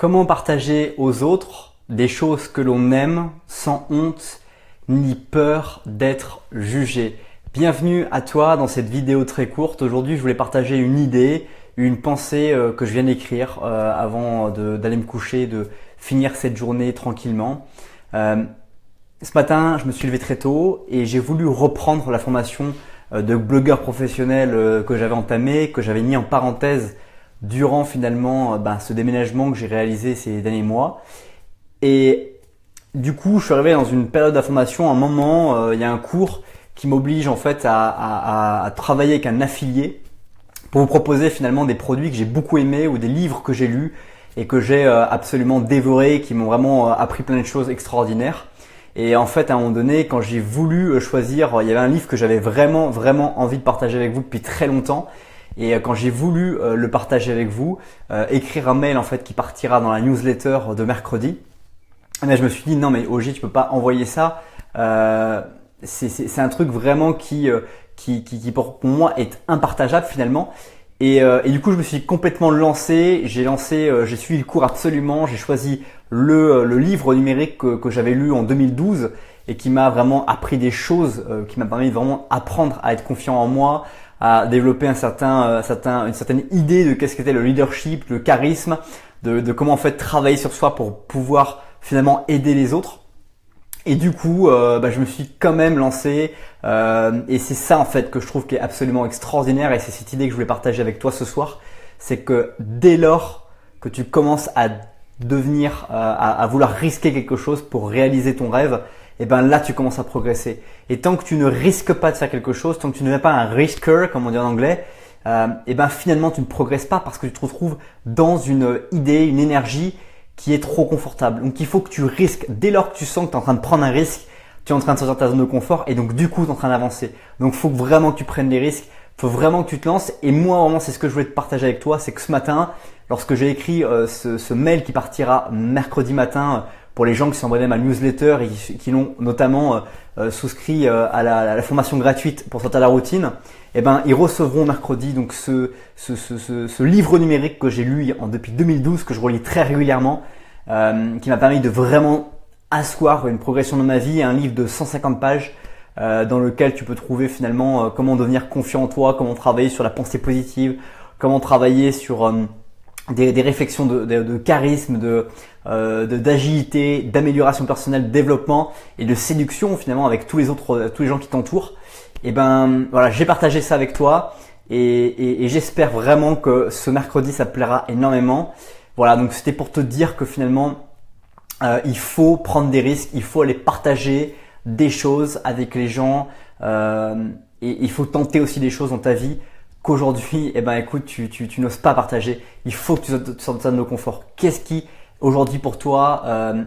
Comment partager aux autres des choses que l'on aime sans honte ni peur d'être jugé? Bienvenue à toi dans cette vidéo très courte. Aujourd'hui, je voulais partager une idée, une pensée que je viens d'écrire avant d'aller me coucher, de finir cette journée tranquillement. Ce matin, je me suis levé très tôt et j'ai voulu reprendre la formation de blogueur professionnel que j'avais entamée, que j'avais mis en parenthèse durant finalement ce déménagement que j'ai réalisé ces derniers mois. Et du coup, je suis arrivé dans une période d'information, un moment, il y a un cours qui m'oblige en fait à travailler avec un affilié pour vous proposer finalement des produits que j'ai beaucoup aimés ou des livres que j'ai lus et que j'ai absolument dévorés, qui m'ont vraiment appris plein de choses extraordinaires. Et en fait, à un moment donné, quand j'ai voulu choisir, il y avait un livre que j'avais vraiment envie de partager avec vous depuis très longtemps. Et quand j'ai voulu le partager avec vous, écrire un mail en fait qui partira dans la newsletter de mercredi, je me suis dit non mais OG, tu peux pas envoyer ça. C'est un truc vraiment qui pour moi est impartageable finalement. Et du coup, je me suis complètement lancé. J'ai suivi le cours absolument. J'ai choisi le livre numérique que j'avais lu en 2012 et qui m'a vraiment appris des choses, qui m'a permis de vraiment apprendre à être confiant en moi, à développer une certaine idée de qu'est-ce qu'était le leadership, le charisme, de comment en fait travailler sur soi pour pouvoir finalement aider les autres. Et du coup, je me suis quand même lancé et c'est ça en fait que je trouve qui est absolument extraordinaire et c'est cette idée que je voulais partager avec toi ce soir. C'est que dès lors que tu commences à devenir, à vouloir risquer quelque chose pour réaliser ton rêve, et ben là tu commences à progresser. Et tant que tu ne risques pas de faire quelque chose, tant que tu ne es pas un risker comme on dit en anglais, et ben finalement tu ne progresses pas parce que tu te retrouves dans une idée, une énergie qui est trop confortable. Donc il faut que tu risques. Dès lors que tu sens que tu es en train de prendre un risque, tu es en train de sortir de ta zone de confort et donc du coup tu es en train d'avancer. Donc il faut vraiment que tu prennes des risques, il faut vraiment que tu te lances. Et moi vraiment c'est ce que je voulais te partager avec toi, c'est que ce matin, lorsque j'ai écrit ce mail qui partira mercredi matin pour les gens qui sont abonnés à ma newsletter et qui l'ont notamment souscrit à la formation gratuite pour sortir de la routine, ils recevront mercredi donc ce livre numérique que j'ai lu depuis 2012, que je relis très régulièrement, qui m'a permis de vraiment asseoir une progression dans ma vie, un livre de 150 pages dans lequel tu peux trouver finalement comment devenir confiant en toi, comment travailler sur la pensée positive, comment travailler sur des réflexions de charisme, d'agilité, d'amélioration personnelle, de développement et de séduction finalement avec tous les gens qui t'entourent. J'ai partagé ça avec toi et j'espère vraiment que ce mercredi ça te plaira énormément. Voilà, donc c'était pour te dire que finalement il faut prendre des risques, il faut aller partager des choses avec les gens et il faut tenter aussi des choses dans ta vie qu'aujourd'hui, écoute, tu n'oses pas partager. Il faut que tu sortes de ta zone de confort. Qu'est-ce qui aujourd'hui pour toi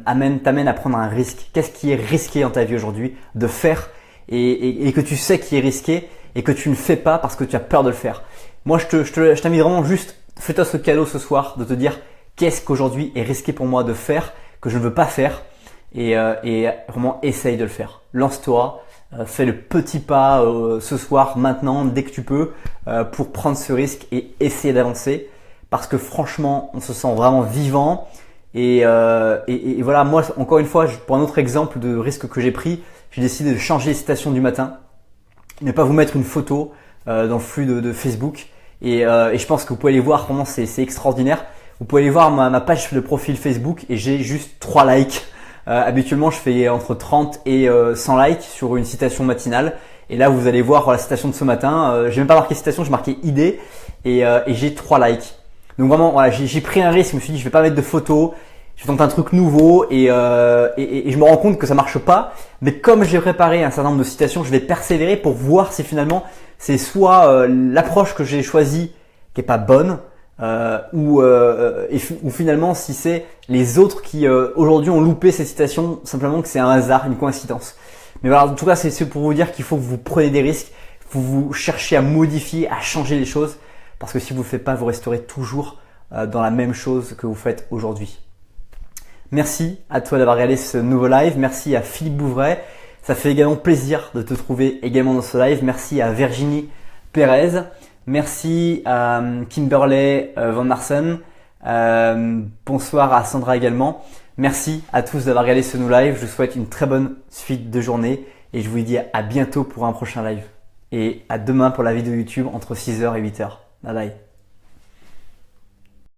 t'amène à prendre un risque? Qu'est-ce qui est risqué dans ta vie aujourd'hui de faire et que tu sais qui est risqué et que tu ne fais pas parce que tu as peur de le faire? Moi, je t'invite vraiment juste, fais-toi ce cadeau ce soir de te dire qu'est-ce qu'aujourd'hui est risqué pour moi de faire, que je ne veux pas faire et vraiment essaye de le faire. Lance-toi. Fais le petit pas ce soir, maintenant, dès que tu peux, pour prendre ce risque et essayer d'avancer. Parce que franchement, on se sent vraiment vivant. Et voilà, moi, encore une fois, pour un autre exemple de risque que j'ai pris, j'ai décidé de changer les citations du matin. Ne pas vous mettre une photo dans le flux de Facebook. Et je pense que vous pouvez aller voir, vraiment, c'est extraordinaire. Vous pouvez aller voir ma page de profil Facebook et j'ai juste 3 likes. Habituellement, je fais entre 30 et 100 likes sur une citation matinale. Et là, vous allez voir la citation de ce matin. J'ai même pas marqué citation, j'ai marqué idée et j'ai 3 likes. Donc vraiment, voilà, j'ai pris un risque. Je me suis dit, je vais pas mettre de photos. Je vais tenter un truc nouveau et je me rends compte que ça marche pas. Mais comme j'ai préparé un certain nombre de citations, je vais persévérer pour voir si finalement c'est soit l'approche que j'ai choisie qui est pas bonne. Ou finalement si c'est les autres qui aujourd'hui ont loupé ces citations, simplement que c'est un hasard, une coïncidence. Mais voilà, en tout cas c'est pour vous dire qu'il faut que vous preniez des risques, vous cherchez à modifier, à changer les choses, parce que si vous ne le faites pas, vous resterez toujours dans la même chose que vous faites aujourd'hui. Merci à toi d'avoir regardé ce nouveau live, merci à Philippe Bouvray, ça fait également plaisir de te trouver également dans ce live, merci à Virginie Pérez. Merci à Kimberley Van Marsen, Bonsoir à Sandra également. Merci à tous d'avoir regardé ce No Live. Je vous souhaite une très bonne suite de journée et je vous dis à bientôt pour un prochain live. Et à demain pour la vidéo YouTube entre 6h et 8h. Bye bye.